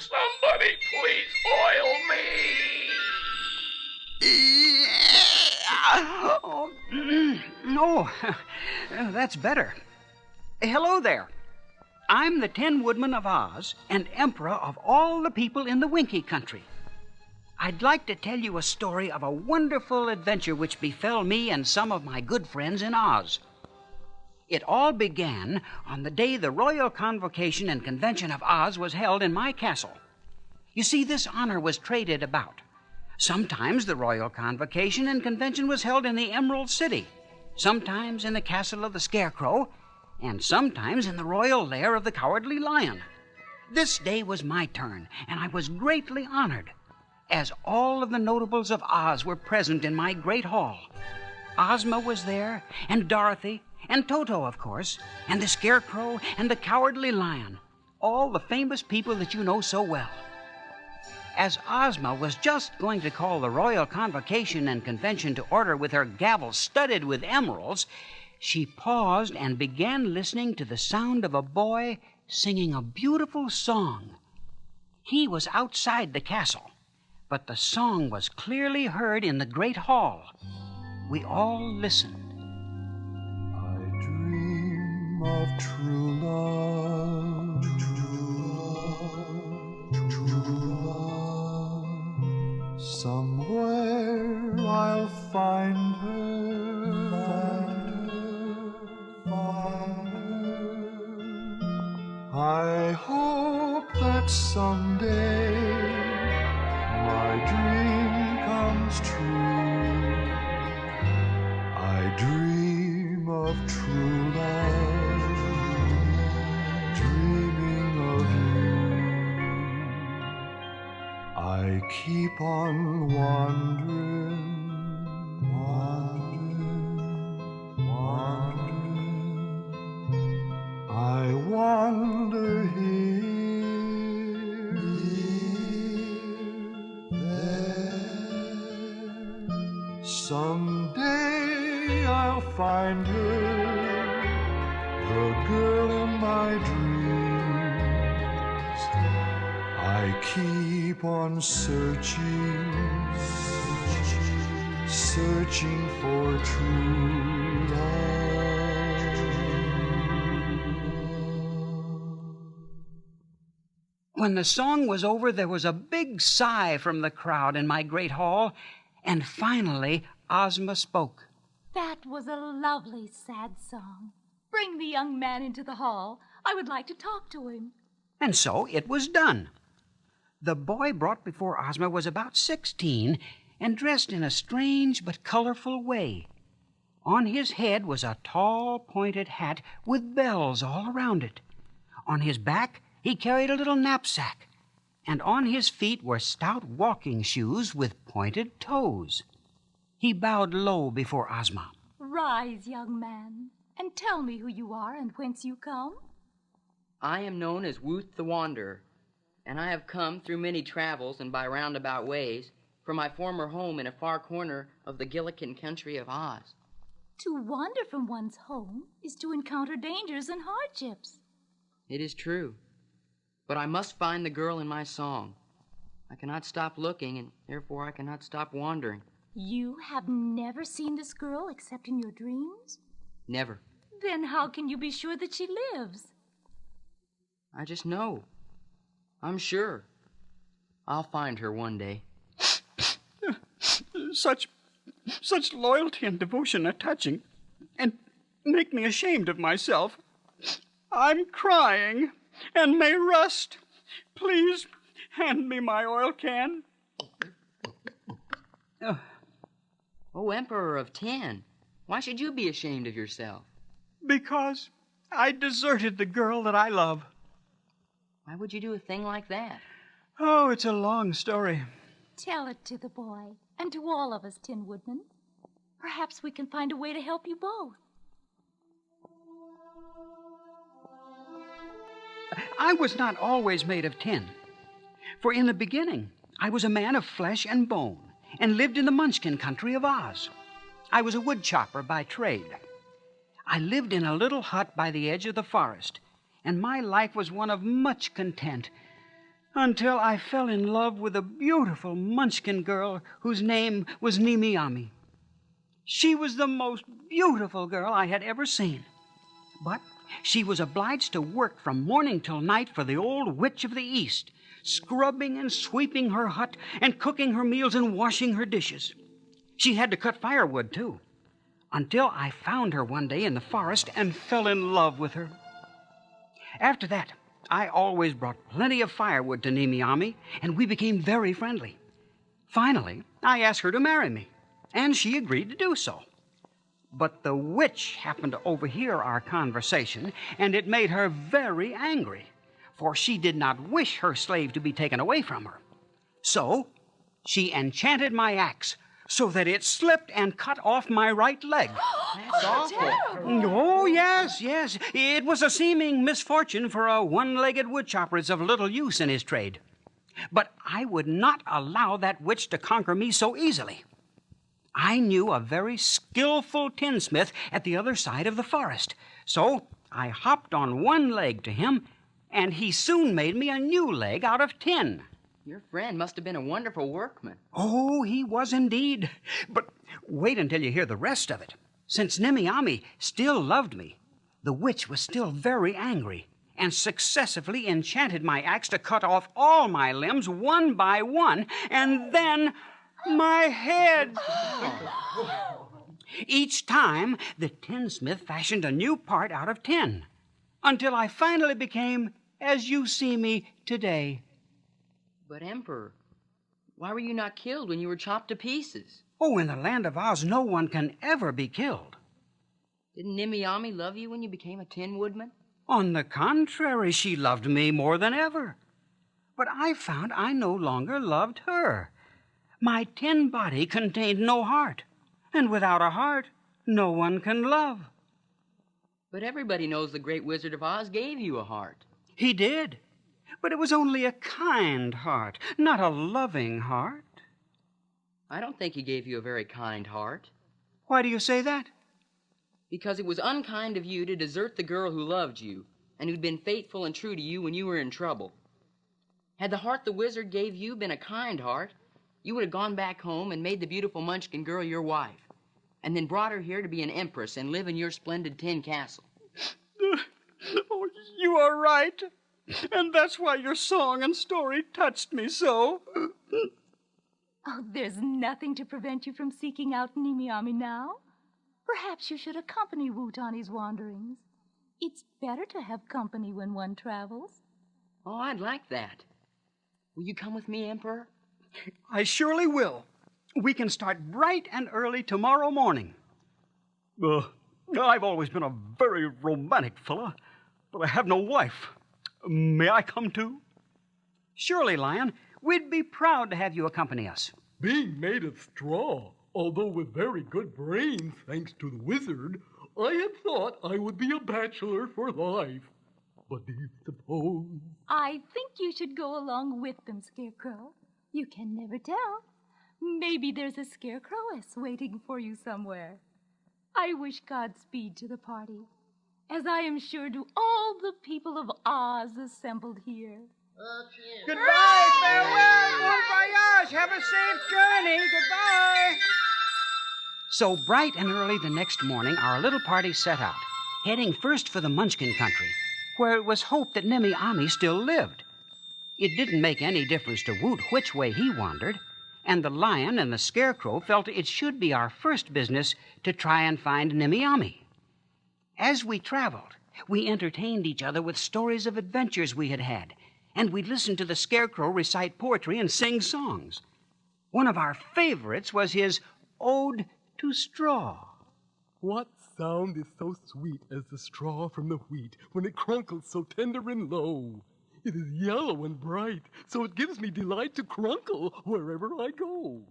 Somebody please oil me. Oh, that's better. Hello there. I'm the Tin Woodman of Oz and Emperor of all the people in the Winkie country. I'd like to tell you a story of a wonderful adventure which befell me and some of my good friends in Oz. It all began on the day the Royal Convocation and Convention of Oz was held in my castle. You see, this honor was traded about. Sometimes the Royal Convocation and Convention was held in the Emerald City, sometimes in the castle of the Scarecrow, and sometimes in the royal lair of the Cowardly Lion. This day was my turn, and I was greatly honored, as all of the notables of Oz were present in my great hall. Ozma was there, and Dorothy, and Toto, of course, and the Scarecrow, and the Cowardly Lion, all the famous people that you know so well. As Ozma was just going to call the Royal Convocation and Convention to order with her gavel studded with emeralds, she paused and began listening to the sound of a boy singing a beautiful song. He was outside the castle, but the song was clearly heard in the great hall. We all listened. I dream of true love, true love. Somewhere I'll find her, find her. I hope that someday my dream comes true. I dream of true love, dreaming of you. I keep on wandering, wandering. I wander here, there. Someday I'll find her, the girl in my dreams. I keep on searching, searching for true love. When the song was over, there was a big sigh from the crowd in my great hall, and finally Ozma spoke. That was a lovely, sad song. Bring the young man into the hall. I would like to talk to him. And so it was done. The boy brought before Ozma was about 16 and dressed in a strange but colorful way. On his head was a tall, pointed hat with bells all around it. On his back, he carried a little knapsack, and on his feet were stout walking shoes with pointed toes. He bowed low before Ozma. Rise, young man, and tell me who you are and whence you come. I am known as Woot the Wanderer, and I have come through many travels and by roundabout ways from my former home in a far corner of the Gillikin country of Oz. To wander from one's home is to encounter dangers and hardships. It is true, but I must find the girl in my song. I cannot stop looking, and therefore I cannot stop wandering. You have never seen this girl except in your dreams? Never. Then how can you be sure that she lives? I just know. I'm sure. I'll find her one day. Such loyalty and devotion are touching and make me ashamed of myself. I'm crying and may rust. Please hand me my oil can. Oh, Emperor of 10, why should you be ashamed of yourself? Because I deserted the girl that I love. Why would you do a thing like that? Oh, it's a long story. Tell it to the boy and to all of us, Tin Woodman. Perhaps we can find a way to help you both. I was not always made of tin. For in the beginning, I was a man of flesh and bone and lived in the Munchkin country of Oz. I was a wood chopper by trade. I lived in a little hut by the edge of the forest, and my life was one of much content until I fell in love with a beautiful Munchkin girl whose name was Nimiami. She was the most beautiful girl I had ever seen. But she was obliged to work from morning till night for the old witch of the East, scrubbing and sweeping her hut and cooking her meals and washing her dishes. She had to cut firewood, too, until I found her one day in the forest and fell in love with her. After that, I always brought plenty of firewood to Nimiami, and we became very friendly. Finally, I asked her to marry me, and she agreed to do so. But the witch happened to overhear our conversation, and it made her very angry, for she did not wish her slave to be taken away from her. So she enchanted my axe so that it slipped and cut off my right leg. That's awful. Oh, yes. It was a seeming misfortune, for a one-legged woodchopper is of little use in his trade. But I would not allow that witch to conquer me so easily. I knew a very skillful tinsmith at the other side of the forest, so I hopped on one leg to him, and he soon made me a new leg out of tin. Your friend must have been a wonderful workman. Oh, he was indeed. But wait until you hear the rest of it. Since Nimiami still loved me, the witch was still very angry and successively enchanted my axe to cut off all my limbs one by one, and then my head. Each time, the tinsmith fashioned a new part out of tin, until I finally became as you see me today. But, Emperor, why were you not killed when you were chopped to pieces? Oh, in the land of Oz, no one can ever be killed. Didn't Nimiami love you when you became a Tin Woodman? On the contrary, she loved me more than ever. But I found I no longer loved her. My tin body contained no heart, and without a heart, no one can love. But everybody knows the Great Wizard of Oz gave you a heart. He did, but it was only a kind heart, not a loving heart. I don't think he gave you a very kind heart. Why do you say that? Because it was unkind of you to desert the girl who loved you and who'd been faithful and true to you when you were in trouble. Had the heart the wizard gave you been a kind heart, you would have gone back home and made the beautiful Munchkin girl your wife, and then brought her here to be an empress and live in your splendid tin castle. Oh, you are right. And that's why your song and story touched me so. Oh, there's nothing to prevent you from seeking out Nimiami now. Perhaps you should accompany Woot on his wanderings. It's better to have company when one travels. Oh, I'd like that. Will you come with me, Emperor? I surely will. We can start bright and early tomorrow morning. I've always been a very romantic fella, but I have no wife. May I come too? Surely, Lion. We'd be proud to have you accompany us. Being made of straw, although with very good brains thanks to the wizard, I had thought I would be a bachelor for life. But do you suppose? I think you should go along with them, Scarecrow. You can never tell. Maybe there's a Scarecrowess waiting for you somewhere. I wish Godspeed to the party, as I am sure do all the people of Oz assembled here. Goodbye, farewell, bon voyage. Have a safe journey. Goodbye. So bright and early the next morning, our little party set out, heading first for the Munchkin country, where it was hoped that Nimiami still lived. It didn't make any difference to Woot which way he wandered, and the Lion and the Scarecrow felt it should be our first business to try and find Nimiami. As we traveled, we entertained each other with stories of adventures we had had, and we listened to the Scarecrow recite poetry and sing songs. One of our favorites was his Ode to Straw. What sound is so sweet as the straw from the wheat when it crunkles so tender and low? It is yellow and bright, so it gives me delight to crunkle wherever I go.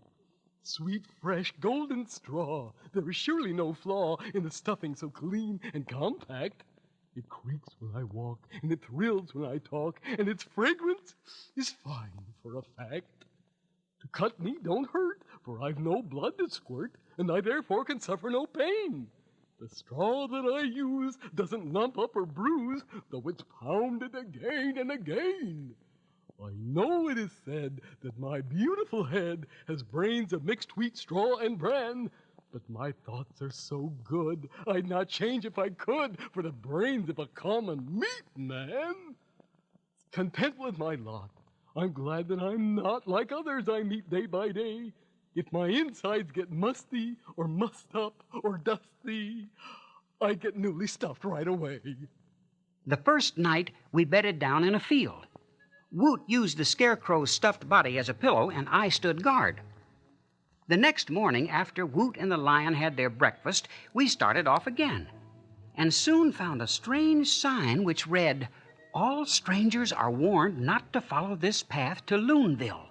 Sweet, fresh, golden straw, there is surely no flaw in the stuffing so clean and compact. It creaks when I walk, and it thrills when I talk, and its fragrance is fine for a fact. To cut me don't hurt, for I've no blood to squirt, and I therefore can suffer no pain. The straw that I use doesn't lump up or bruise, though it's pounded again and again. I know it is said that my beautiful head has brains of mixed wheat, straw, and bran, but my thoughts are so good I'd not change if I could for the brains of a common meat man. Content with my lot, I'm glad that I'm not like others I meet day by day. If my insides get musty or mussed up or dusty, I get newly stuffed right away. The first night, we bedded down in a field. Woot used the scarecrow's stuffed body as a pillow, and I stood guard. The next morning, after Woot and the lion had their breakfast, we started off again, and soon found a strange sign which read, "All strangers are warned not to follow this path to Loonville."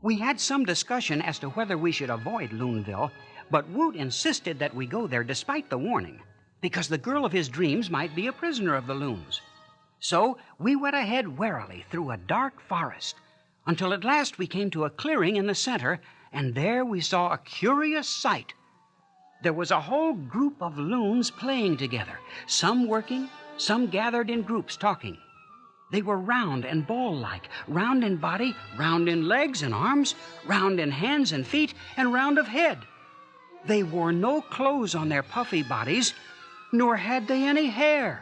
We had some discussion as to whether we should avoid Loonville, but Woot insisted that we go there despite the warning, because the girl of his dreams might be a prisoner of the loons. So we went ahead warily through a dark forest, until at last we came to a clearing in the center, and there we saw a curious sight. There was a whole group of loons playing together, some working, some gathered in groups talking. They were round and ball-like, round in body, round in legs and arms, round in hands and feet, and round of head. They wore no clothes on their puffy bodies, nor had they any hair.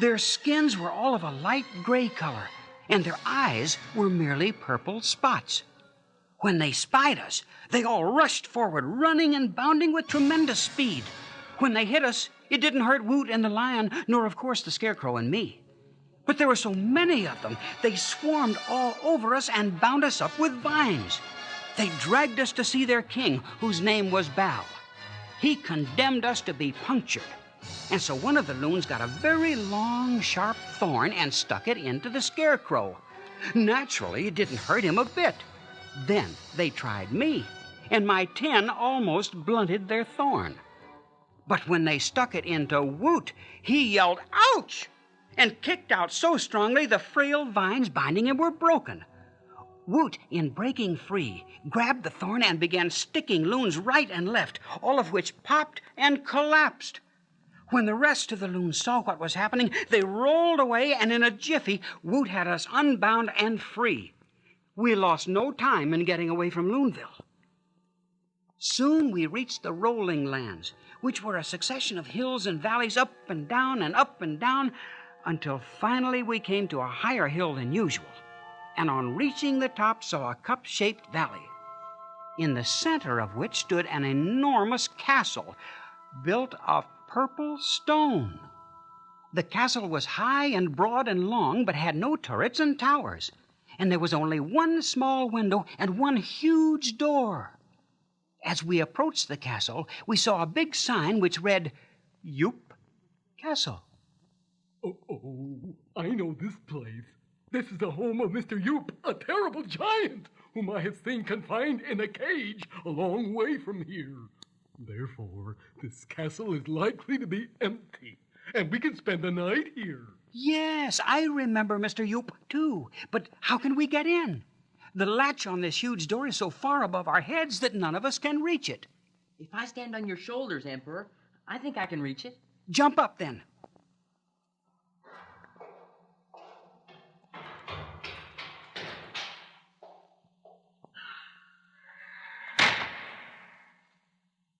Their skins were all of a light gray color, and their eyes were merely purple spots. When they spied us, they all rushed forward, running and bounding with tremendous speed. When they hit us, it didn't hurt Woot and the lion, nor, of course, the scarecrow and me. But there were so many of them, they swarmed all over us and bound us up with vines. They dragged us to see their king, whose name was Baum. He condemned us to be punctured. And so one of the loons got a very long, sharp thorn and stuck it into the scarecrow. Naturally, it didn't hurt him a bit. Then they tried me, and my 10 almost blunted their thorn. But when they stuck it into Woot, he yelled, "Ouch!" and kicked out so strongly the frail vines binding him were broken. Woot, in breaking free, grabbed the thorn and began sticking loons right and left, all of which popped and collapsed. When the rest of the loons saw what was happening, they rolled away, and in a jiffy, Woot had us unbound and free. We lost no time in getting away from Loonville. Soon we reached the rolling lands, which were a succession of hills and valleys up and down, until finally we came to a higher hill than usual, and on reaching the top saw a cup-shaped valley, in the center of which stood an enormous castle built of purple stone. The castle was high and broad and long, but had no turrets and towers, and there was only one small window and one huge door. As we approached the castle, we saw a big sign which read, "Yoop Castle." Oh, I know this place. This is the home of Mr. Yoop, a terrible giant, whom I have seen confined in a cage a long way from here. Therefore, this castle is likely to be empty, and we can spend the night here. Yes, I remember Mr. Yoop, too. But how can we get in? The latch on this huge door is so far above our heads that none of us can reach it. If I stand on your shoulders, Emperor, I think I can reach it. Jump up, then.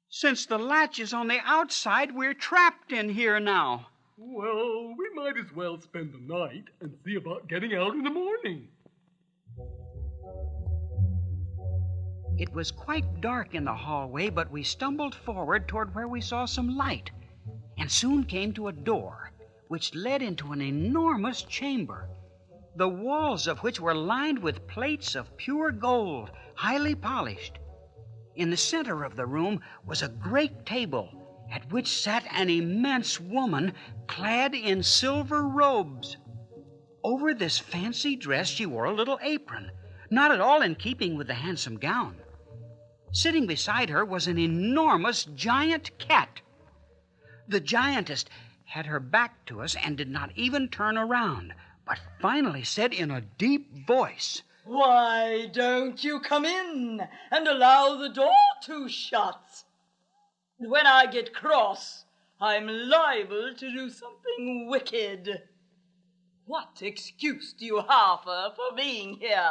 Since the latch is on the outside, we're trapped in here now. Well, we might as well spend the night and see about getting out in the morning. It was quite dark in the hallway, but we stumbled forward toward where we saw some light, and soon came to a door which led into an enormous chamber, the walls of which were lined with plates of pure gold, highly polished. In the center of the room was a great table at which sat an immense woman clad in silver robes. Over this fancy dress she wore a little apron, not at all in keeping with the handsome gown. Sitting beside her was an enormous giant cat. The giantess had her back to us and did not even turn around, but finally said in a deep voice, "Why don't you come in and allow the door to shut? When I get cross, I'm liable to do something wicked. What excuse do you offer for being here?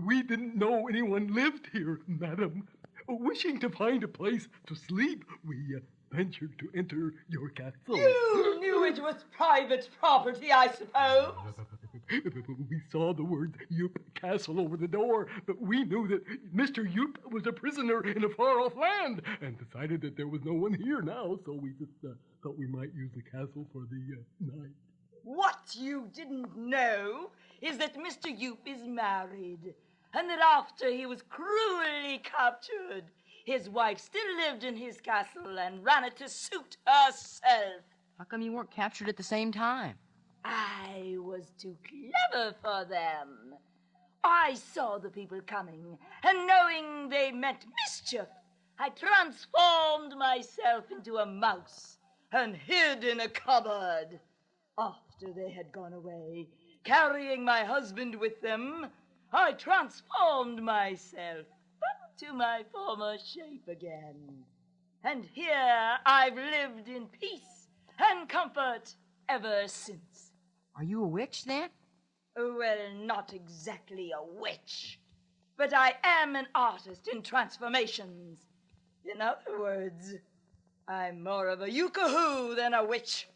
We didn't know anyone lived here, madam. Wishing to find a place to sleep, we ventured to enter your castle. You knew it was private property, I suppose. We saw the words Yoop Castle over the door, but we knew that Mr. Yoop was a prisoner in a far-off land and decided that there was no one here now, so we just thought we might use the castle for the night. What you didn't know is that Mr. Yoop is married, and that after he was cruelly captured, his wife still lived in his castle and ran it to suit herself. How come you weren't captured at the same time? I was too clever for them. I saw the people coming, and knowing they meant mischief, I transformed myself into a mouse and hid in a cupboard. After they had gone away, carrying my husband with them, I transformed myself back to my former shape again. And here I've lived in peace and comfort ever since. Are you a witch, then? Well, not exactly a witch, but I am an artist in transformations. In other words, I'm more of a Yookoohoo than a witch.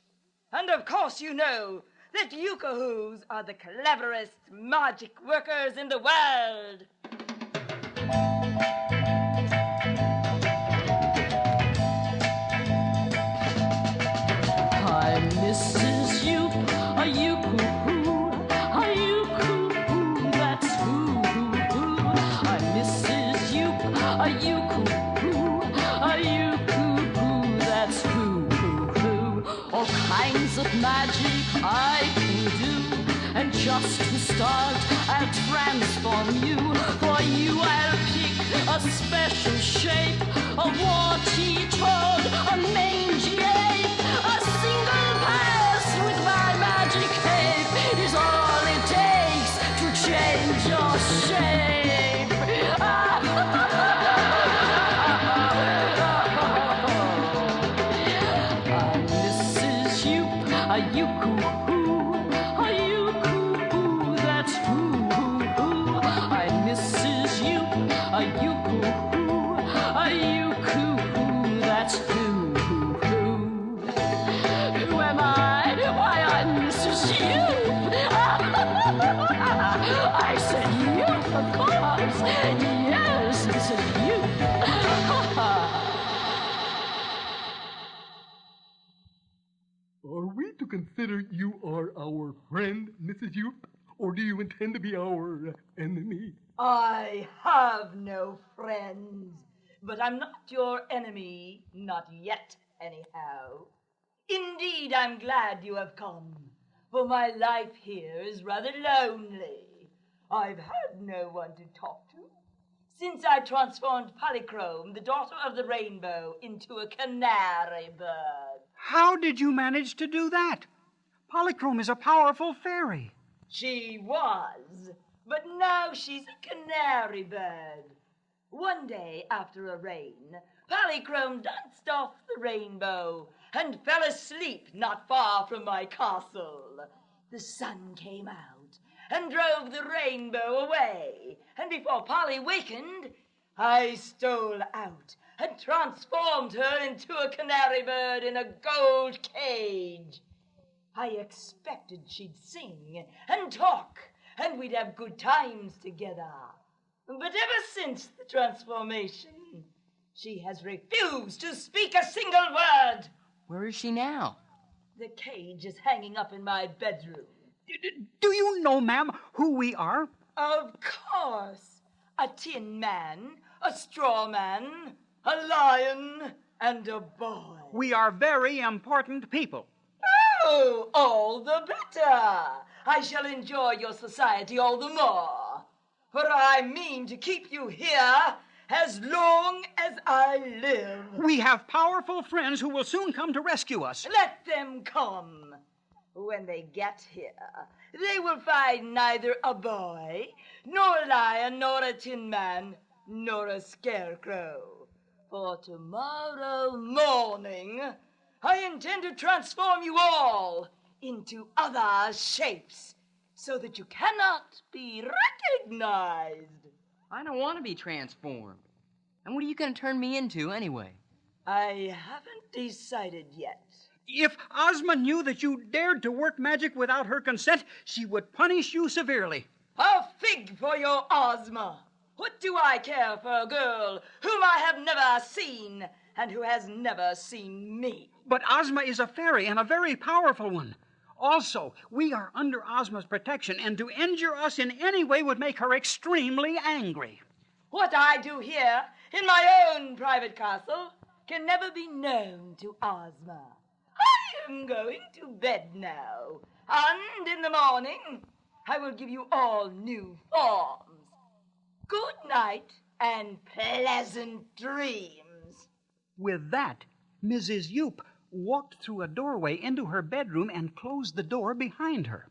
And of course you know that Yookoohoos are the cleverest magic workers in the world. I'm Mrs. Yoop, a Yookoohoo, a Yookoohoo, that's who. I'm Mrs. Yoop, a Yookoohoo, a Yookoohoo, that's who. All kinds of magic I can do, and just to start, I'll transform you. For you, I'll pick a special shape, a warty toad, a mangy ape. A single pass with my magic tape is all it takes to change your shape. I'm Mrs. Yoop, a Yookoohoo, a Yookoohoo, that's who. I'm Mrs. Yoop, a Yookoohoo, a Yookoohoo, that's who. Who am I? Why, I'm Mrs. Yoop. I said Yoop, of course. Yes, Mrs. Yoop. Are we to consider you are our friend, Mrs. Yoop, or do you intend to be our enemy? I have no friends, but I'm not your enemy, not yet, anyhow. Indeed, I'm glad you have come, for my life here is rather lonely. I've had no one to talk to since I transformed Polychrome, the daughter of the rainbow, into a canary bird. How did you manage to do that? Polychrome is a powerful fairy. She was, but now she's a canary bird. One day after a rain, Polychrome danced off the rainbow and fell asleep not far from my castle. The sun came out and drove the rainbow away, and before Polly wakened, I stole out and transformed her into a canary bird in a gold cage. I expected she'd sing and talk, and we'd have good times together. But ever since the transformation, she has refused to speak a single word. Where is she now? The cage is hanging up in my bedroom. Do you know, ma'am, who we are? Of course. A tin man, a straw man, a lion, and a boy. We are very important people. Oh, all the better. I shall enjoy your society all the more. For I mean to keep you here as long as I live. We have powerful friends who will soon come to rescue us. Let them come. When they get here, they will find neither a boy, nor a lion, nor a tin man, nor a scarecrow. For tomorrow morning, I intend to transform you all into other shapes so that you cannot be recognized. I don't want to be transformed. And what are you going to turn me into anyway? I haven't decided yet. If Ozma knew that you dared to work magic without her consent, she would punish you severely. A fig for your Ozma. What do I care for a girl whom I have never seen and who has never seen me? But Ozma is a fairy and a very powerful one. Also, we are under Ozma's protection, and to injure us in any way would make her extremely angry. What I do here in my own private castle can never be known to Ozma. I am going to bed now, and in the morning I will give you all new forms. Good night and pleasant dreams. With that, Mrs. Yoop walked through a doorway into her bedroom and closed the door behind her.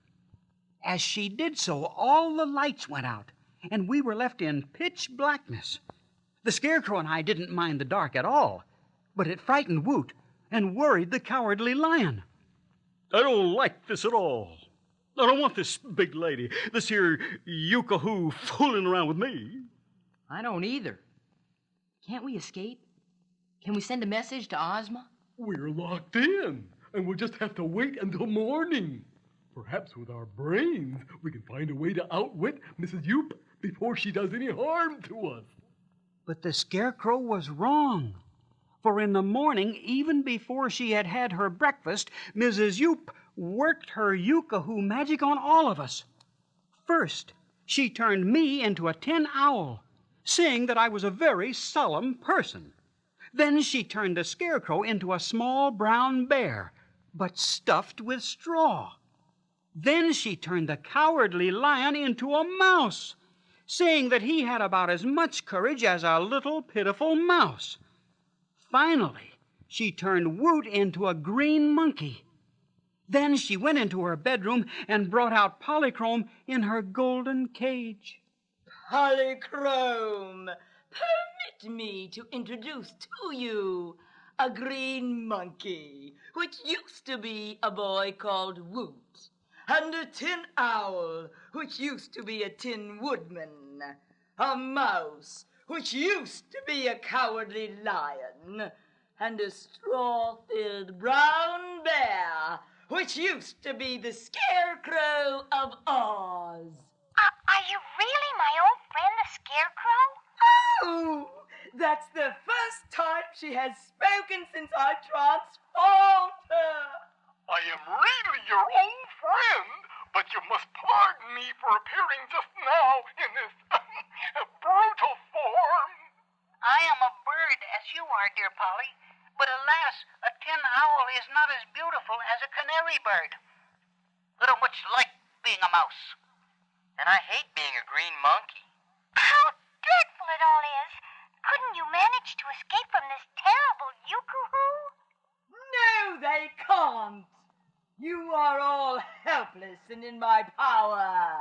As she did so, all the lights went out, and we were left in pitch blackness. The Scarecrow and I didn't mind the dark at all, but it frightened Woot and worried the Cowardly Lion. I don't like this at all. I don't want this big lady, this here Yookoohoo, fooling around with me. I don't either. Can't we escape? Can we send a message to Ozma? We're locked in, and we'll just have to wait until morning. Perhaps with our brains, we can find a way to outwit Mrs. Yoop before she does any harm to us. But the Scarecrow was wrong. For in the morning, even before she had had her breakfast, Mrs. Yoop worked her Yookoohoo magic on all of us. First, she turned me into a tin owl, saying that I was a very solemn person. Then she turned the Scarecrow into a small brown bear, but stuffed with straw. Then she turned the Cowardly Lion into a mouse, saying that he had about as much courage as a little pitiful mouse. Finally, she turned Woot into a green monkey. Then she went into her bedroom and brought out Polychrome in her golden cage. Polychrome, permit me to introduce to you a green monkey, which used to be a boy called Woot, and a tin owl, which used to be a tin woodman, a mouse, which used to be a cowardly lion, and a straw-filled brown bear, which used to be the Scarecrow of Oz. Are you really my old friend, the Scarecrow? Oh, that's the first time she has spoken since I transformed her. I am really your old friend, but you must pardon me for appearing just now in this brutal form. I am a bird as you are, dear Polly, but alas, a tin owl is not as beautiful as a canary bird. Little much like being a mouse. And I hate being a green monkey. How dreadful it all is. Couldn't you manage to escape from this terrible Yookoohoo? No, they can't. You are all helpless and in my power.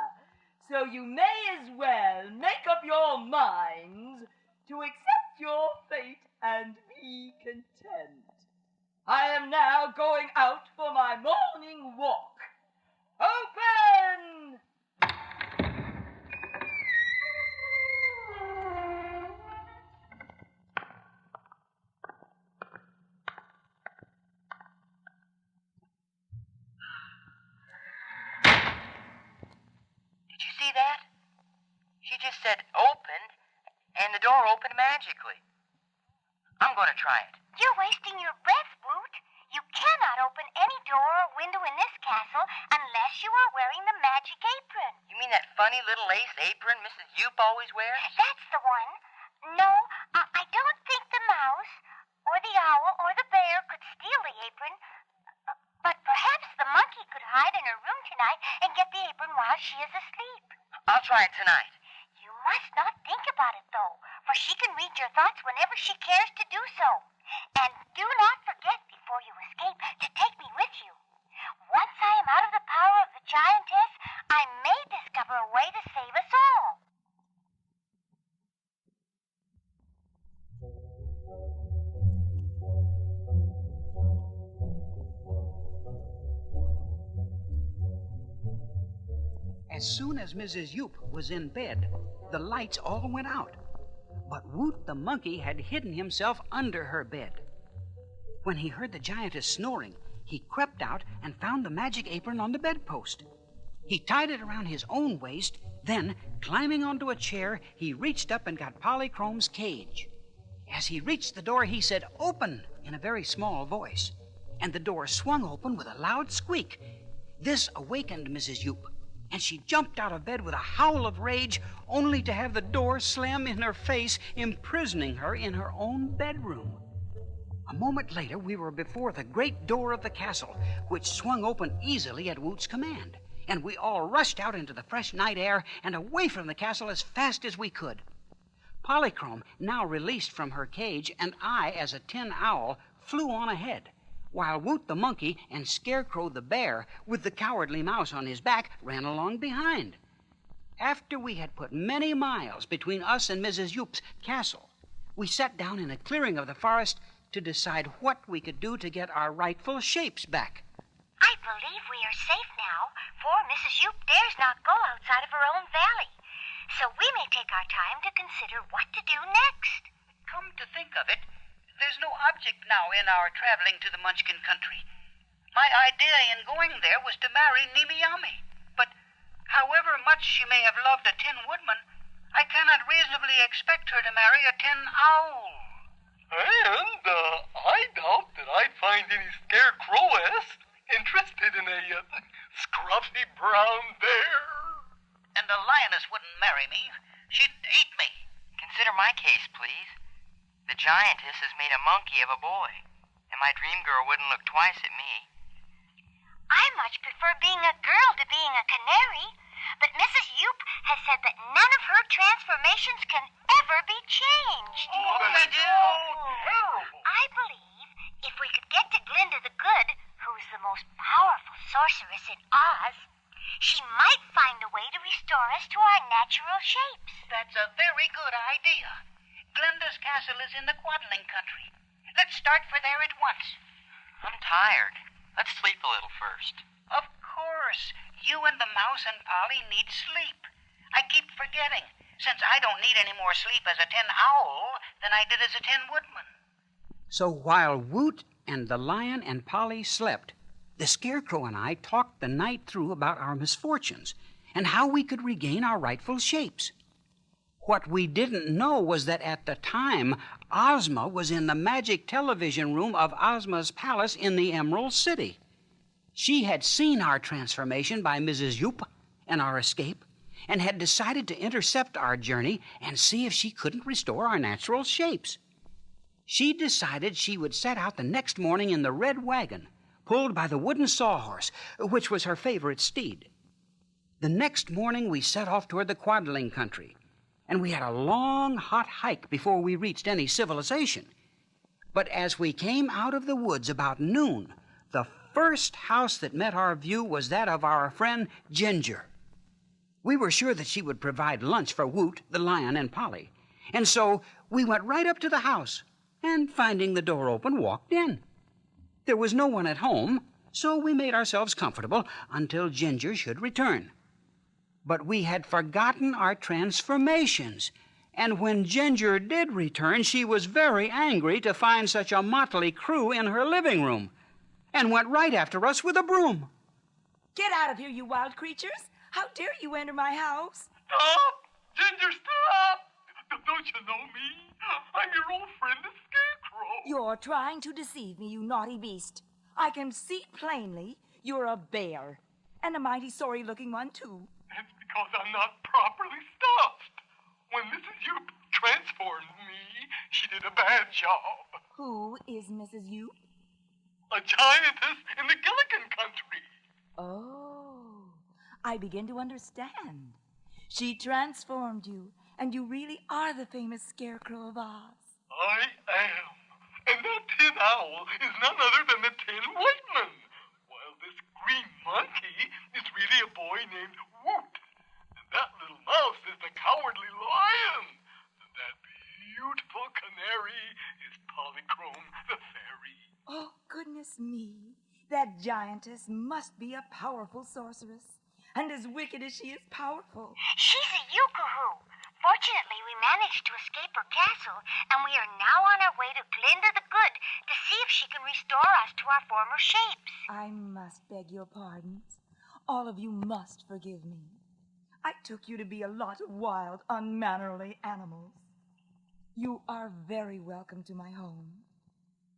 So you may as well make up your minds to accept your fate and be content. I am now going out for my morning walk. Open! Did you see that? She just said opened, and the door opened magically. I'm going to try it. You're wasting your breath, Woot. You cannot open any door or window in this castle unless you are wearing the magic apron. You mean that funny little lace apron Mrs. Yoop always wears? That's the one. No, I don't think the mouse or the owl or the bear could steal the apron. But perhaps the monkey could hide in her room tonight and get the apron while she is asleep. I'll try it tonight. You must not think about it, though, for she can read your thoughts whenever she cares to do so. And do not forget, before you escape, to take me with you. Once I am out of the power of the giantess, I may discover a way to save us all. As soon as Mrs. Yoop was in bed, the lights all went out. But Woot the monkey had hidden himself under her bed. When he heard the giantess snoring, he crept out and found the magic apron on the bedpost. He tied it around his own waist, then, climbing onto a chair, he reached up and got Polychrome's cage. As he reached the door, he said, "Open," in a very small voice, and the door swung open with a loud squeak. This awakened Mrs. Yoop, and she jumped out of bed with a howl of rage, only to have the door slam in her face, imprisoning her in her own bedroom. A moment later, we were before the great door of the castle, which swung open easily at Woot's command, and we all rushed out into the fresh night air and away from the castle as fast as we could. Polychrome, now released from her cage, and I, as a tin owl, flew on ahead, while Woot the monkey and Scarecrow the bear, with the cowardly mouse on his back, ran along behind. After we had put many miles between us and Mrs. Yoop's castle, we sat down in a clearing of the forest to decide what we could do to get our rightful shapes back. I believe we are safe now, for Mrs. Yoop dares not go outside of her own valley. So we may take our time to consider what to do next. Come to think of it, there's no object now in our traveling to the Munchkin country. My idea in going there was to marry Nimiyami. But however much she may have loved a Tin Woodman, I cannot reasonably expect her to marry a Tin Owl. And I doubt that I'd find any scarecrowess interested in a scruffy brown bear. And the lioness wouldn't marry me. She'd eat me. Consider my case, please. The giantess has made a monkey of a boy, and my dream girl wouldn't look twice at me. I much prefer being a girl to being a canary, but Mrs. Yoop has said that none of her transformations can ever be changed. Oh, they do. Terrible. I believe if we could get to Glinda the Good, who's the most powerful sorceress in Oz, she might find a way to restore us to our natural shapes. That's a very good idea. Glinda's castle is in the Quadling country. Let's start for there at once. I'm tired. Let's sleep a little first. Of course. You and the mouse and Polly need sleep. I keep forgetting, since I don't need any more sleep as a Tin Owl than I did as a Tin Woodman. So while Woot and the lion and Polly slept, the Scarecrow and I talked the night through about our misfortunes and how we could regain our rightful shapes. What we didn't know was that at the time, Ozma was in the magic television room of Ozma's palace in the Emerald City. She had seen our transformation by Mrs. Yoop and our escape, and had decided to intercept our journey and see if she couldn't restore our natural shapes. She decided she would set out the next morning in the red wagon, pulled by the wooden sawhorse, which was her favorite steed. The next morning we set off toward the Quadling country, and we had a long, hot hike before we reached any civilization. But as we came out of the woods about noon, the first house that met our view was that of our friend Ginger. We were sure that she would provide lunch for Woot, the lion, and Polly, and so we went right up to the house, and finding the door open, walked in. There was no one at home, so we made ourselves comfortable until Ginger should return. But we had forgotten our transformations, and when Ginger did return, she was very angry to find such a motley crew in her living room, and went right after us with a broom. Get out of here, you wild creatures. How dare you enter my house? Stop! Ginger, stop! Don't you know me? I'm your old friend, the Scarecrow. You're trying to deceive me, you naughty beast. I can see plainly you're a bear, and a mighty sorry-looking one, too. That's because I'm not properly stuffed. When Mrs. Yoop transformed me, she did a bad job. Who is Mrs. Yoop? A giantess in the Gilligan country. Oh, I begin to understand. She transformed you, and you really are the famous Scarecrow of Oz. I am. And that Tin Owl is none other than the Tin Woodman, while this green monkey is really a boy named Woot. And that little mouse is the cowardly lion. And that beautiful canary is Polychrome the fairy. Oh, goodness me. That giantess must be a powerful sorceress. and as wicked as she is powerful. She's a Yookoohoo. Fortunately, we managed to escape her castle, and we are now on our way to Glinda the Good to see if she can restore us to our former shapes. I must beg your pardons. All of you must forgive me. I took you to be a lot of wild, unmannerly animals. You are very welcome to my home.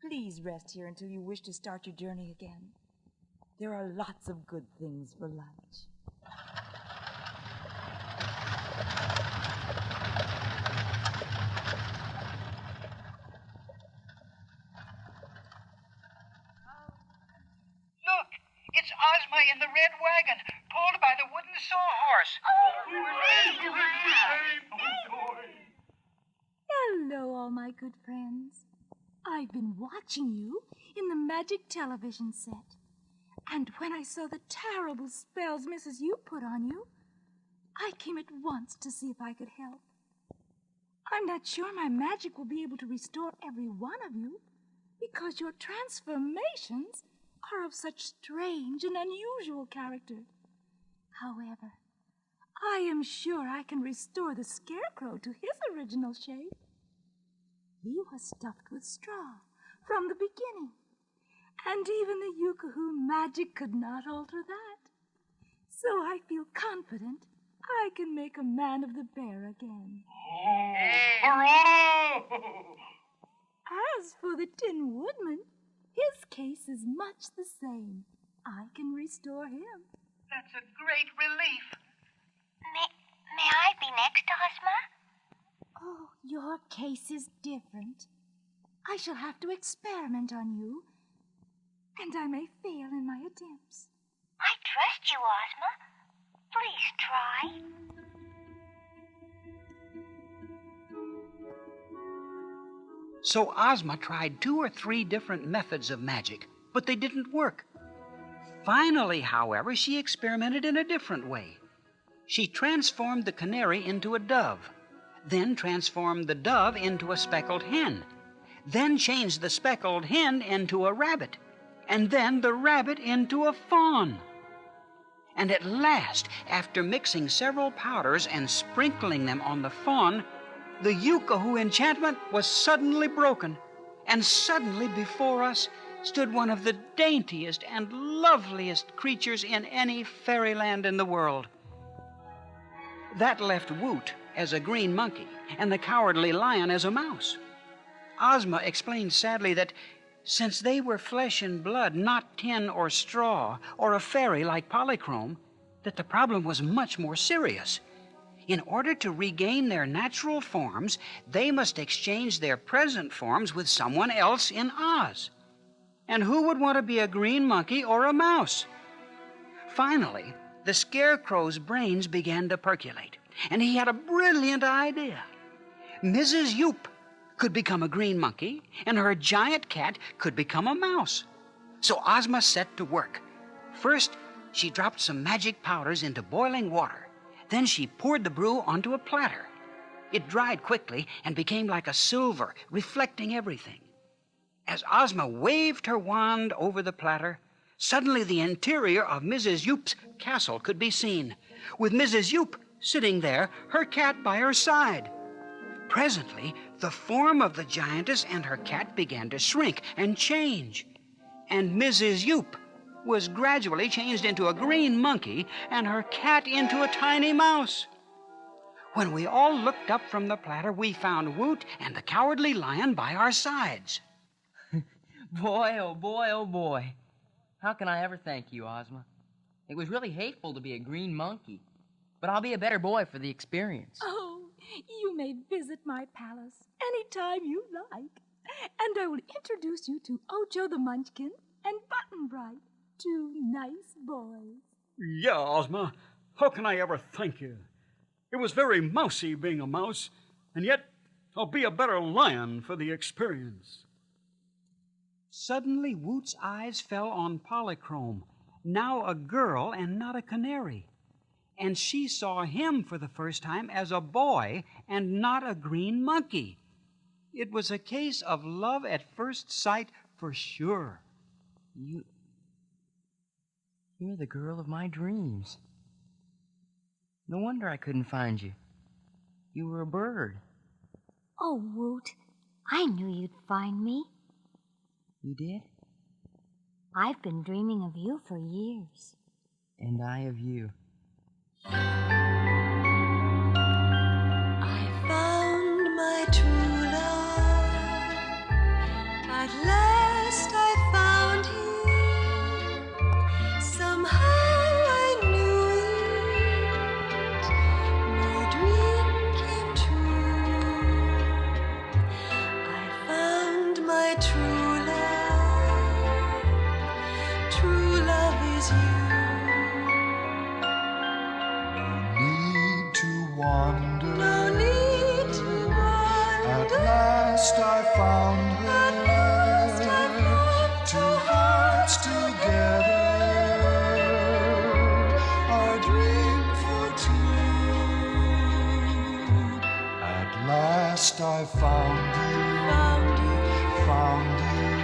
Please rest here until you wish to start your journey again. There are lots of good things for lunch. Look, it's Ozma in the red wagon, pulled by the wooden sawhorse. Hello, all my good friends. I've been watching you in the magic television set. And when I saw the terrible spells Mrs. Yoop put on you, I came at once to see if I could help. I'm not sure my magic will be able to restore every one of you, because your transformations are of such strange and unusual character. However, I am sure I can restore the Scarecrow to his original shape. He was stuffed with straw from the beginning, and even the Yookoohoo magic could not alter that. So I feel confident I can make a man of the bear again. As for the Tin Woodman, his case is much the same. I can restore him. That's a great relief. May I be next, Ozma? Oh, your case is different. I shall have to experiment on you, and I may fail in my attempts. I trust you, Ozma. Please try. So Ozma tried 2 or 3 different methods of magic, but they didn't work. Finally, however, she experimented in a different way. She transformed the canary into a dove, then transformed the dove into a speckled hen, then changed the speckled hen into a rabbit, and then the rabbit into a fawn. And at last, after mixing several powders and sprinkling them on the fawn, the Yookoohoo enchantment was suddenly broken, and suddenly before us stood one of the daintiest and loveliest creatures in any fairyland in the world. That left Woot as a green monkey and the Cowardly Lion as a mouse. Ozma explained sadly that since they were flesh and blood, not tin or straw or a fairy like Polychrome, that the problem was much more serious. In order to regain their natural forms, they must exchange their present forms with someone else in Oz. And who would want to be a green monkey or a mouse? Finally, the Scarecrow's brains began to percolate, and he had a brilliant idea. Mrs. Yoop could become a green monkey, and her giant cat could become a mouse. So Ozma set to work. First, she dropped some magic powders into boiling water. Then she poured the brew onto a platter. It dried quickly and became like a silver, reflecting everything. As Ozma waved her wand over the platter, suddenly the interior of Mrs. Yoop's castle could be seen, with Mrs. Yoop sitting there, her cat by her side. Presently, the form of the giantess and her cat began to shrink and change, and Mrs. Yoop was gradually changed into a green monkey and her cat into a tiny mouse. When we all looked up from the platter, we found Woot and the Cowardly Lion by our sides. Boy, oh boy, oh boy. How can I ever thank you, Ozma? It was really hateful to be a green monkey, but I'll be a better boy for the experience. Oh, you may visit my palace any time you like, and I will introduce you to Ojo the Munchkin and Button Bright, 2 nice boys. Yeah, Ozma. How can I ever thank you? It was very mousy being a mouse, and yet I'll be a better lion for the experience. Suddenly, Woot's eyes fell on Polychrome, now a girl and not a canary. And she saw him for the first time as a boy and not a green monkey. It was a case of love at first sight for sure. You're the girl of my dreams. No wonder I couldn't find you. You were a bird. Oh, Woot, I knew you'd find me. You did? I've been dreaming of you for years. And I of you. I found my true love. At last I found him. Somehow I knew it. My dream came true. I found my true love. True love is you. Wander. No need to wander. At last I found her. Two hearts together. Our dream for two. At last I found you. Found you.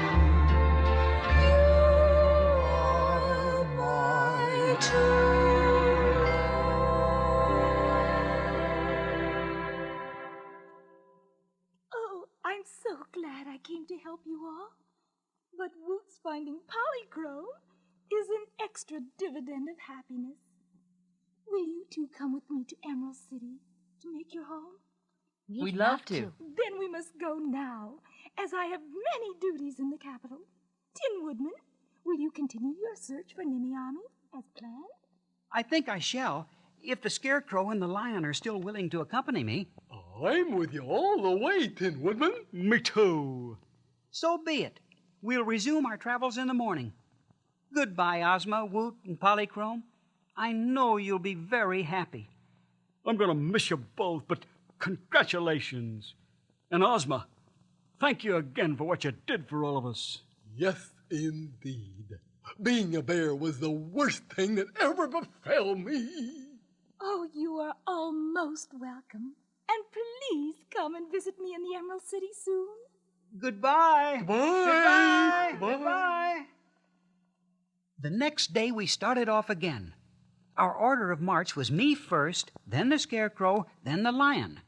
You are my true. I'm so glad I came to help you all. But Woot's finding Polychrome is an extra dividend of happiness. Will you two come with me to Emerald City to make your home? We'd love to. Then we must go now, as I have many duties in the capital. Tin Woodman, will you continue your search for Nimiami as planned? I think I shall, if the Scarecrow and the Lion are still willing to accompany me. I'm with you all the way, Tin Woodman. Me too. So be it. We'll resume our travels in the morning. Goodbye, Ozma, Woot, and Polychrome. I know you'll be very happy. I'm going to miss you both, but congratulations. And Ozma, thank you again for what you did for all of us. Yes, indeed. Being a bear was the worst thing that ever befell me. Oh, you are all most welcome. And please come and visit me in the Emerald City soon. Goodbye. Bye. Goodbye. Goodbye. The next day we started off again. Our order of march was me first, then the Scarecrow, then the Lion.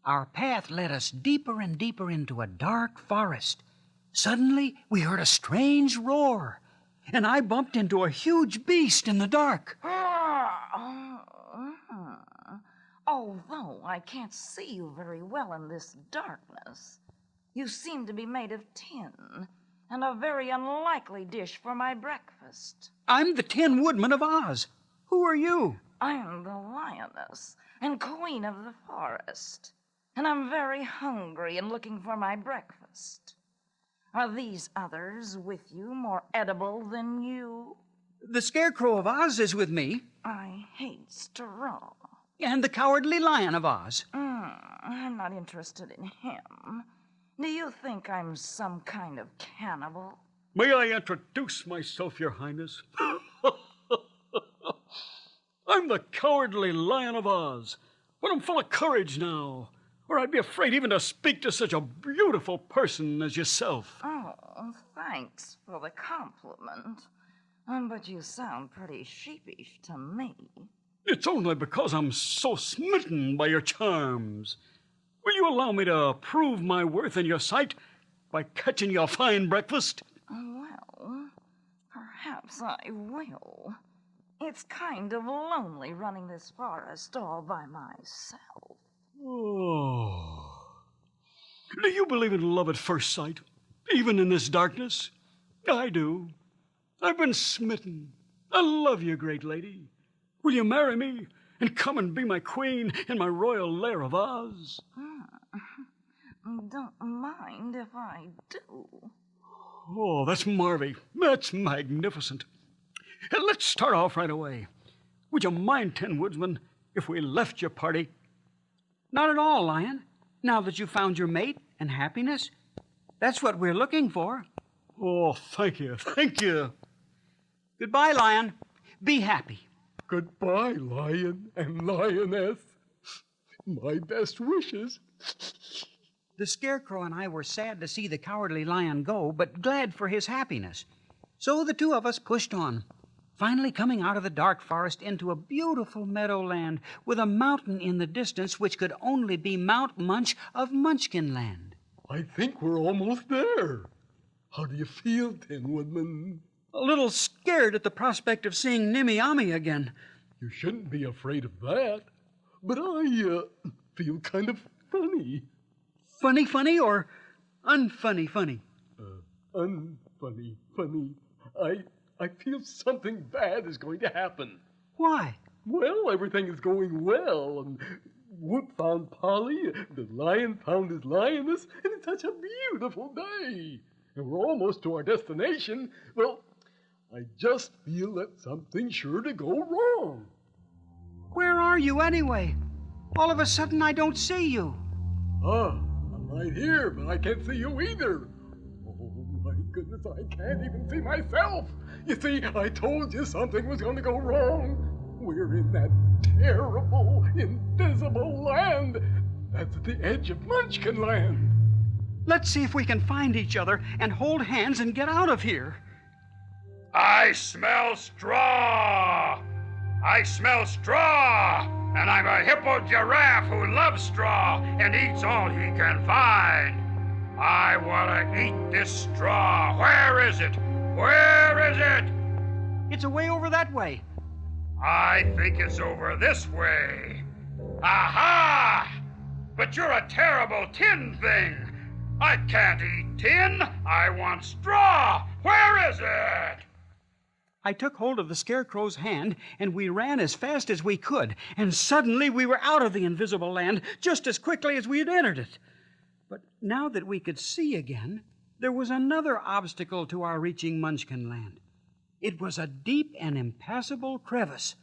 Our path led us deeper and deeper into a dark forest. Suddenly, we heard a strange roar, and I bumped into a huge beast in the dark. Although I can't see you very well in this darkness, you seem to be made of tin, and a very unlikely dish for my breakfast. I'm the Tin Woodman of Oz. Who are you? I am the lioness and queen of the forest, and I'm very hungry and looking for my breakfast. Are these others with you more edible than you? The Scarecrow of Oz is with me. I hate straw. And the Cowardly Lion of Oz. I'm not interested in him. Do you think I'm some kind of cannibal? May I introduce myself, Your Highness? I'm the Cowardly Lion of Oz, but I'm full of courage now, or I'd be afraid even to speak to such a beautiful person as yourself. Oh, thanks for the compliment. But you sound pretty sheepish to me. It's only because I'm so smitten by your charms. Will you allow me to prove my worth in your sight by catching you a fine breakfast? Well, perhaps I will. It's kind of lonely running this forest all by myself. Oh. Do you believe in love at first sight, even in this darkness? I do. I've been smitten. I love you, great lady. Will you marry me and come and be my queen in my royal lair of Oz? Don't mind if I do. Oh, that's Marvy. That's magnificent. Let's start off right away. Would you mind, Tin Woodsman, if we left your party? Not at all, Lion. Now that you've found your mate and happiness, that's what we're looking for. Oh, thank you. Thank you. Goodbye, Lion. Be happy. Goodbye, Lion and Lioness. My best wishes. The Scarecrow and I were sad to see the Cowardly Lion go, but glad for his happiness. So the two of us pushed on, finally coming out of the dark forest into a beautiful meadowland with a mountain in the distance which could only be Mount Munch of Munchkinland. I think we're almost there. How do you feel, Tin Woodman? A little scared at the prospect of seeing Nimiami again. You shouldn't be afraid of that. But I feel kind of funny. Funny or unfunny funny? Unfunny funny. I feel something bad is going to happen. Why? Well, everything is going well, and Whoop found Polly, the lion found his lioness, and it's such a beautiful day. And we're almost to our destination. Well, I just feel that something's sure to go wrong. Where are you anyway? All of a sudden I don't see you. I'm right here, but I can't see you either. Oh, my goodness, I can't even see myself. You see, I told you something was going to go wrong. We're in that terrible, invisible land. That's at the edge of Munchkinland. Let's see if we can find each other and hold hands and get out of here. I smell straw! I smell straw! And I'm a hippo giraffe who loves straw and eats all he can find. I want to eat this straw. Where is it? Where is it? It's away over that way. I think it's over this way. Aha! But you're a terrible tin thing. I can't eat tin. I want straw. Where is it? I took hold of the Scarecrow's hand, and we ran as fast as we could, and suddenly we were out of the invisible land just as quickly as we had entered it. But now that we could see again, there was another obstacle to our reaching Munchkinland. It was a deep and impassable crevice.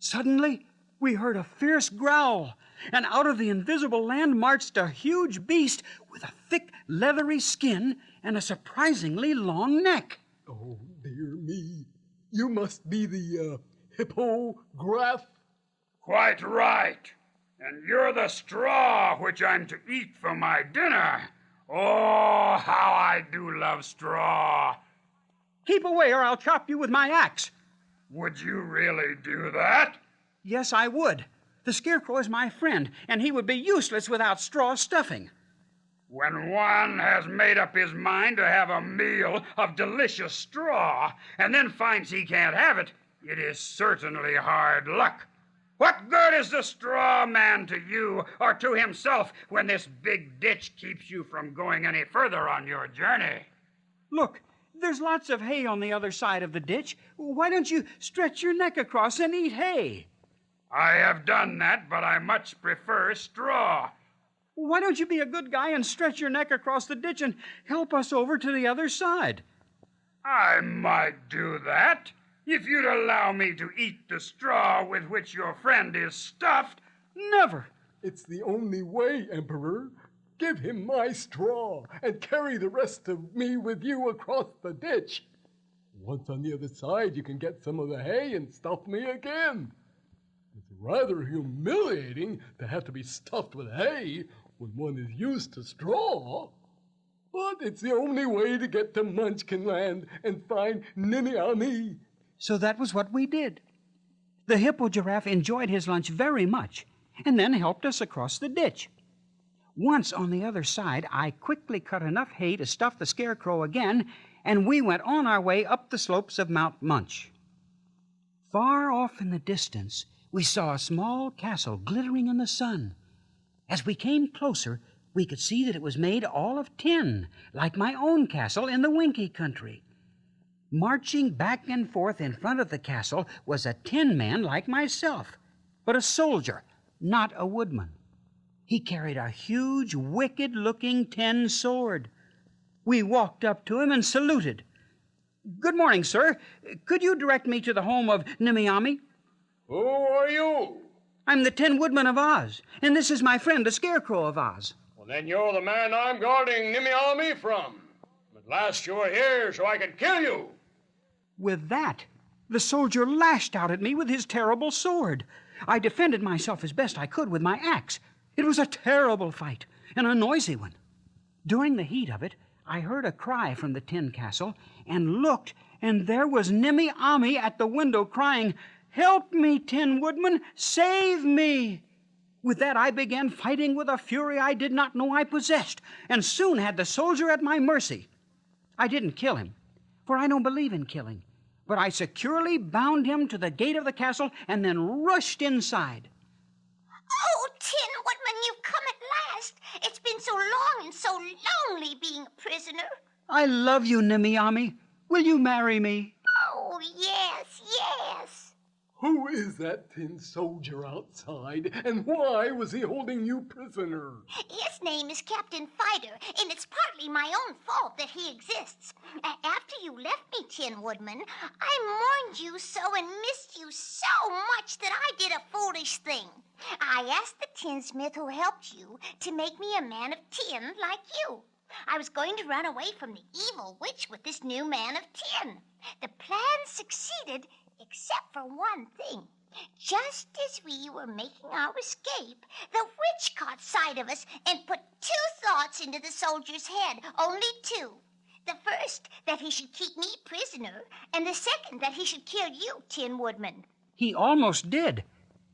Suddenly, we heard a fierce growl, and out of the invisible land marched a huge beast with a thick, leathery skin and a surprisingly long neck. Oh, dear me. You must be the hippograph. Quite right. And you're the straw which I'm to eat for my dinner. Oh, how I do love straw. Keep away or I'll chop you with my axe. Would you really do that? Yes, I would. The Scarecrow is my friend, and he would be useless without straw stuffing. When one has made up his mind to have a meal of delicious straw and then finds he can't have it, it is certainly hard luck. What good is the straw man to you or to himself when this big ditch keeps you from going any further on your journey? Look, there's lots of hay on the other side of the ditch. Why don't you stretch your neck across and eat hay? I have done that, but I much prefer straw. Why don't you be a good guy and stretch your neck across the ditch and help us over to the other side? I might do that, if you'd allow me to eat the straw with which your friend is stuffed. Never. It's the only way, Emperor. Give him my straw and carry the rest of me with you across the ditch. Once on the other side, you can get some of the hay and stuff me again. It's rather humiliating to have to be stuffed with hay when one is used to straw. But it's the only way to get to Munchkinland and find Nimiami. So that was what we did. The hippo giraffe enjoyed his lunch very much and then helped us across the ditch. Once on the other side, I quickly cut enough hay to stuff the Scarecrow again, and we went on our way up the slopes of Mount Munch. Far off in the distance, we saw a small castle glittering in the sun. As we came closer, we could see that it was made all of tin, like my own castle in the Winkie country. Marching back and forth in front of the castle was a tin man like myself, but a soldier, not a woodman. He carried a huge, wicked-looking tin sword. We walked up to him and saluted. "Good morning, sir. Could you direct me to the home of Nimiami?" Who are you? "I'm the Tin Woodman of Oz, and this is my friend, the Scarecrow of Oz." Well, then you're the man I'm guarding Nimiami from. At last you're here so I can kill you. With that, the soldier lashed out at me with his terrible sword. I defended myself as best I could with my axe. It was a terrible fight, and a noisy one. During the heat of it, I heard a cry from the tin castle and looked, and there was Nimmy Ammi at the window crying, "Help me, Tin Woodman, save me!" With that, I began fighting with a fury I did not know I possessed, and soon had the soldier at my mercy. I didn't kill him, for I don't believe in killing, but I securely bound him to the gate of the castle and then rushed inside. Oh, Tin Woodman, you've come at last. It's been so long and so lonely being a prisoner. I love you, Nimmy Ammi. Will you marry me? Oh, yes, yes. Who is that tin soldier outside, and why was he holding you prisoner? His name is Captain Fighter, and it's partly my own fault that he exists. After you left me, Tin Woodman, I mourned you so and missed you so much that I did a foolish thing. I asked the tinsmith who helped you to make me a man of tin like you. I was going to run away from the evil witch with this new man of tin. The plan succeeded, except for one thing. Just as we were making our escape, the witch caught sight of us and put 2 thoughts into the soldier's head, only 2. The first, that he should keep me prisoner, and the second, that he should kill you, Tin Woodman. He almost did.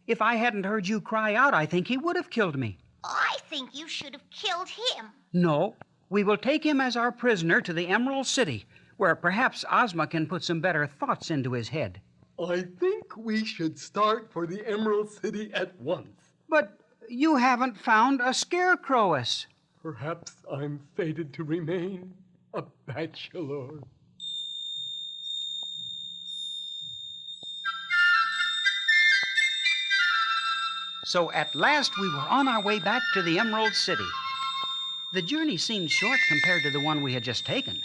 If I hadn't heard you cry out, I think he would have killed me. I think you should have killed him. No, we will take him as our prisoner to the Emerald City, where perhaps Ozma can put some better thoughts into his head. I think we should start for the Emerald City at once. But you haven't found a scarecrowess. Perhaps I'm fated to remain a bachelor. So at last we were on our way back to the Emerald City. The journey seemed short compared to the one we had just taken.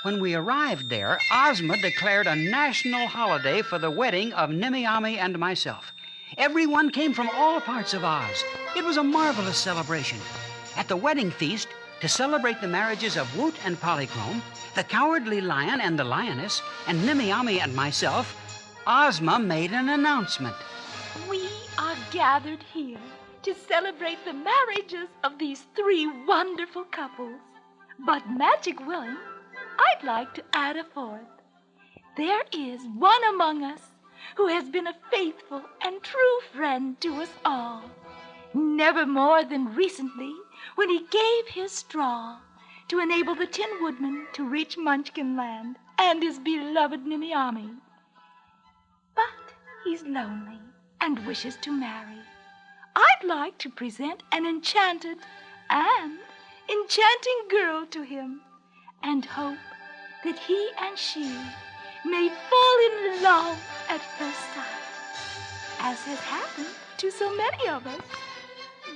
When we arrived there, Ozma declared a national holiday for the wedding of Nimmy Ammi and myself. Everyone came from all parts of Oz. It was a marvelous celebration. At the wedding feast, to celebrate the marriages of Woot and Polychrome, the Cowardly Lion and the Lioness, and Nimmy Ammi and myself, Ozma made an announcement. We are gathered here to celebrate the marriages of these 3 wonderful couples. But magic willing, I'd like to add a 4th. There is one among us who has been a faithful and true friend to us all. Never more than recently, when he gave his straw to enable the Tin Woodman to reach Munchkinland and his beloved Nimmy Ammi. But he's lonely and wishes to marry. I'd like to present an enchanted and enchanting girl to him, and hope that he and she may fall in love at first sight, as has happened to so many of us.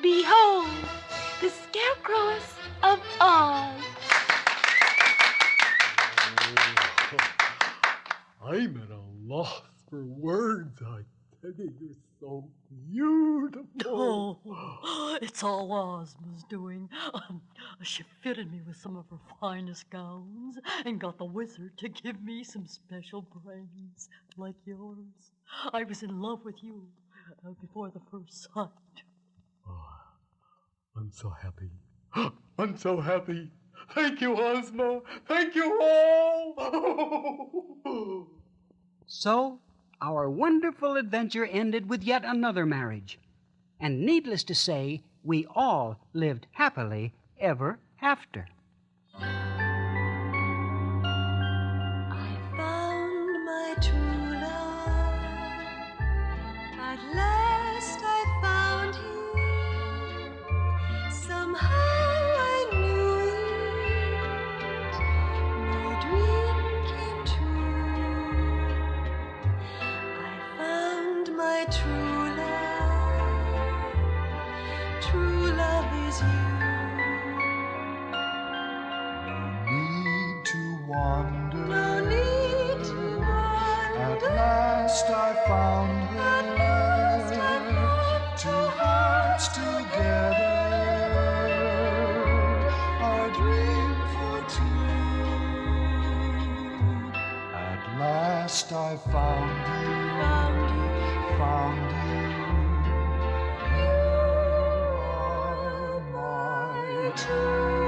Behold, the Scarecrowess of Oz. I'm at a loss for words. I tell you, you're so beautiful. Oh, it's all Ozma's doing. She fitted me with some of her finest gowns and got the wizard to give me some special brains like yours. I was in love with you before the first sight. Oh, I'm so happy. I'm so happy. Thank you, Ozma. Thank you all. So, our wonderful adventure ended with yet another marriage. And needless to say, we all lived happily ever after. I found my true love. At last I found him. Somehow I knew it. My dream came true. I found my true love. True love is you. No need to wonder. At last I found her. Two hearts together. Our dream for two. At last I found you. Found you. You are my true.